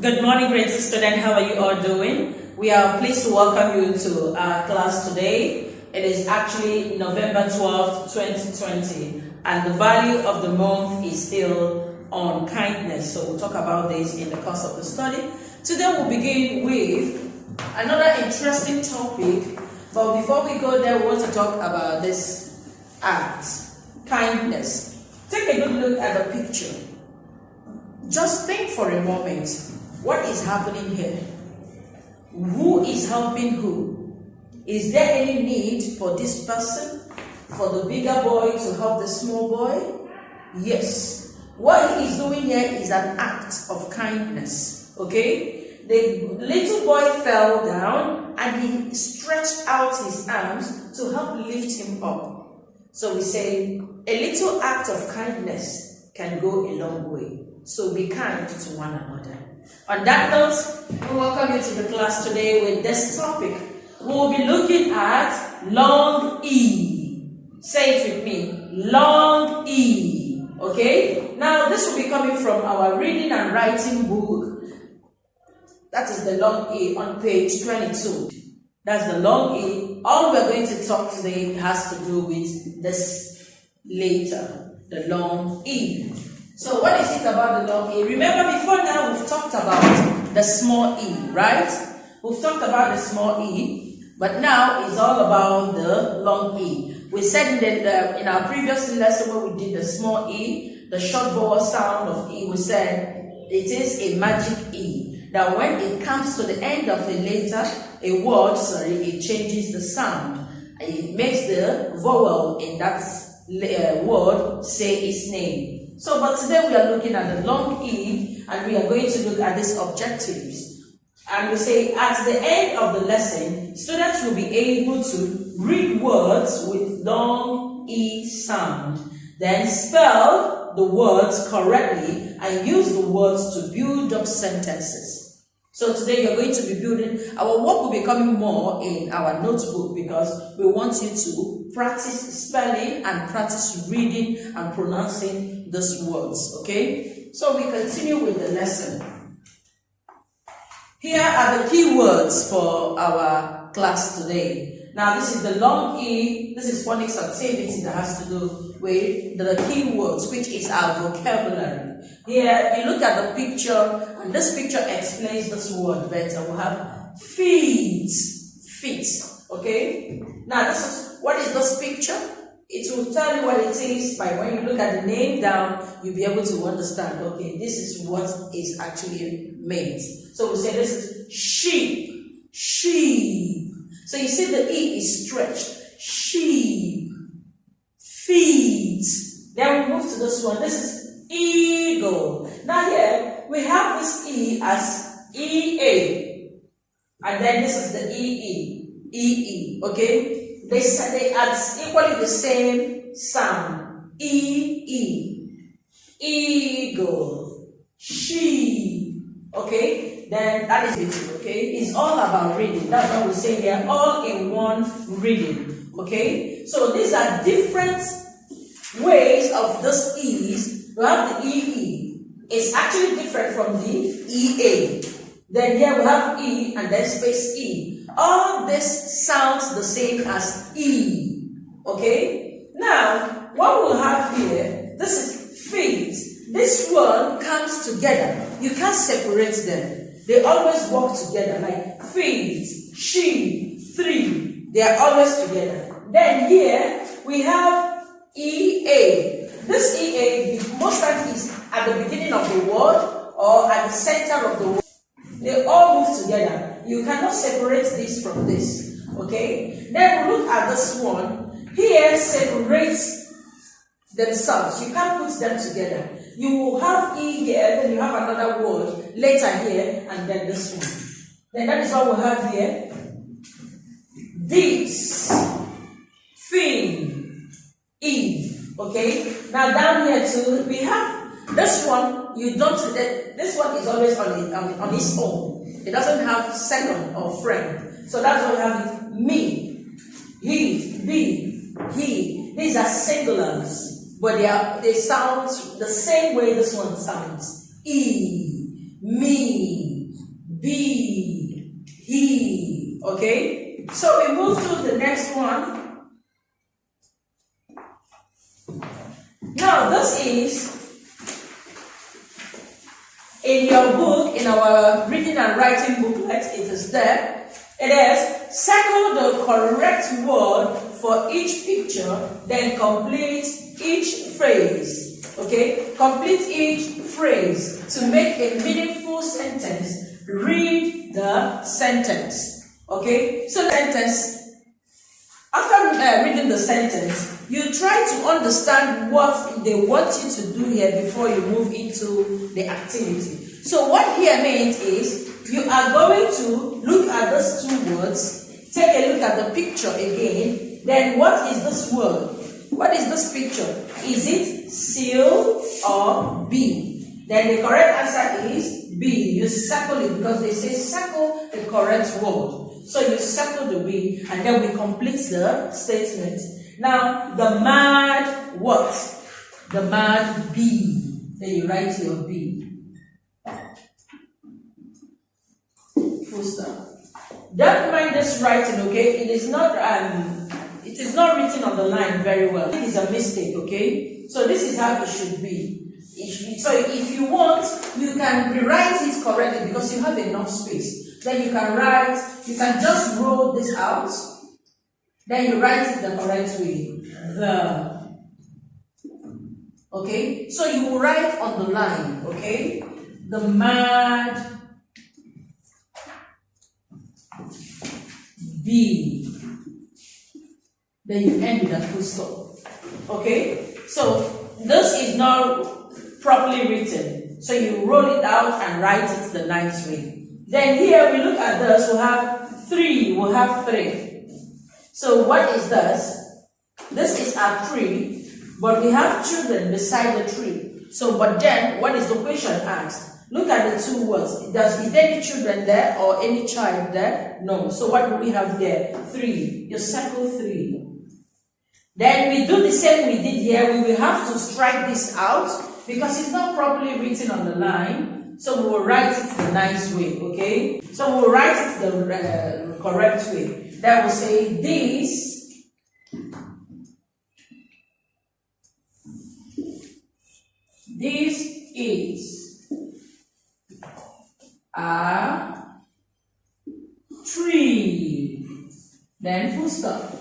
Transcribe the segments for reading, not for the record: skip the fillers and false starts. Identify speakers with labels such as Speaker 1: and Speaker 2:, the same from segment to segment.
Speaker 1: Good morning, great student. How are you all doing? We are pleased to welcome you to our class today. It is actually November 12th, 2020, and the value of the month is still on kindness. So we'll talk about this in the course of the study. Today we'll begin with another interesting topic, but before we go there, we want to talk about this act, kindness. Take a good look at the picture. Just think for a moment. What is happening here? Who is helping who? Is there any need for this person, for the bigger boy to help the small boy? Yes. What he is doing here is an act of kindness. Okay? The little boy fell down and he stretched out his arms to help lift him up. So we say a little act of kindness can go a long way. So be kind to one another. On that note, we welcome you to the class today with this topic. We will be looking at long E. Say it with me. Long E. Okay? Now, this will be coming from our reading and writing book. That is the long E on page 22. That's the long E. All we're going to talk today has to do with this later. The long E. So what is it about the long E? Remember before now we've talked about the small E, right? We've talked about the small E, but now it's all about the long E. We said in our previous lesson when we did the small E, the short vowel sound of E, we said it is a magic E. That when it comes to the end of a letter, a word, it changes the sound. It makes the vowel in that word say its name. So, but today we are looking at the long E, and we are going to look at these objectives. And we say at the end of the lesson, students will be able to read words with long E sound, then spell the words correctly and use the words to build up sentences. So today you're going to be building, our work will be coming more in our notebook because we want you to practice spelling and practice reading and pronouncing these words, okay? So we continue with the lesson. Here are the key words for our class today. Now this is the long E, this is phonics activity that has to do with the key words, which is our vocabulary. Here, you look at the picture, and this picture explains this word better. We have feet, okay? Now, what is this picture? It will tell you what it is by when you look at the name down, you'll be able to understand, okay, this is what is actually meant. So we say this is sheep. So you see the E is stretched. Sheep, feet. Then we move to this one. This is eagle. Now here we have this E as EA, and then this is the EE, okay? They are equally the same sound. EE, eagle, sheep, okay? Then that is it, okay? It's all about reading. That's what we say here, all in one reading, okay? So these are different ways of this E's. We have the EE. It's actually different from the EA. Then here we have E and then space E. All this sounds the same as E. Okay? Now, what we'll have here, this is feet. This one comes together. You can't separate them. They always work together, like feet, sheep, three. They are always together. Then here we have EA. This EA, most times is at the beginning of the word or at the center of the word. They all move together. You cannot separate this from this. Okay? Then we look at this one. Here separates themselves. You can't put them together. You will have E here, then you have another word later here, and then this one. Then that is what we have here. This, fin, Eve. Okay, now down here too, we have this one. This one is always on its own. It doesn't have second or friend. So that's why we have it. Me, he, be, he. These are singulars. But they sound the same way this one sounds. E, me, Be, he, okay? So we move to the next one. Now this is in your book, in our reading and writing booklet, it is there. It is circle the correct word for each picture, then complete each phrase. Okay? Complete each phrase to make a meaningful sentence. Read the sentence. Okay? So the sentence, after reading the sentence, you try to understand what they want you to do here before you move into the activity. So what here means is you are going to look at those two words, take a look at the picture again, then what is this word? What is this picture? Is it seal or B? Then the correct answer is B. You circle it because they say circle the correct word. So you circle the B and then we complete the statement. Now the mad what? The mad bee. Then you write your B. Full stop. Don't mind this writing, okay? It is not written on the line very well. It is a mistake, okay? So this is how it should be. So if you want, you can rewrite it correctly because you have enough space. Then you can just roll this out. Then you write it the correct way. The. Okay? So you will write on the line, okay? The mad bee. Then you end with a full stop. Okay? So this is not properly written. So you roll it out and write it the nice way. Then here we look at this, we'll have three. We'll have three. So what is this? This is a tree, but we have children beside the tree. So, but then, what is the question asked? Look at the two words. Is there any children there or any child there? No. So what do we have there? Three. You circle three. Then we do the same we did here. We will have to strike this out because it's not properly written on the line. So we will write it the nice way, okay? So we will write it the correct way. That will say this is a tree. Then full stop.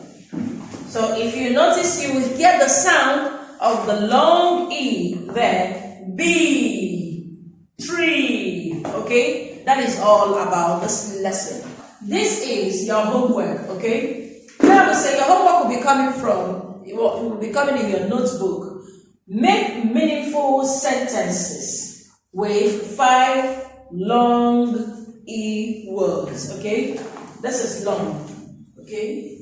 Speaker 1: So if you notice, you will hear the sound of the long E there. B, tree. Okay? That is all about this lesson. This is your homework, okay? Now I will say your homework will be coming in your notebook. Make meaningful sentences with 5 long E words, okay? This is long, okay?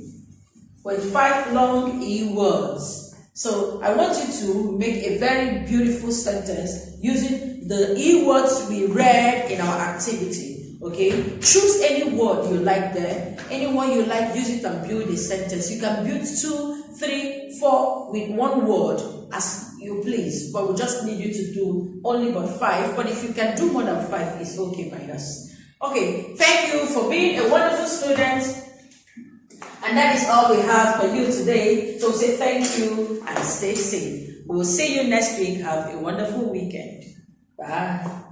Speaker 1: With 5 long E words. So I want you to make a very beautiful sentence using the E words we read in our activity, okay? Choose any word you like there. Any one you like, use it and build a sentence. You can build 2, 3, 4 with one word as you please, but we just need you to do only but 5. But if you can do more than 5, it's okay by us. Okay, thank you for being a wonderful student. And that is all we have for you today. So say thank you and stay safe. We will see you next week. Have a wonderful weekend. Bye.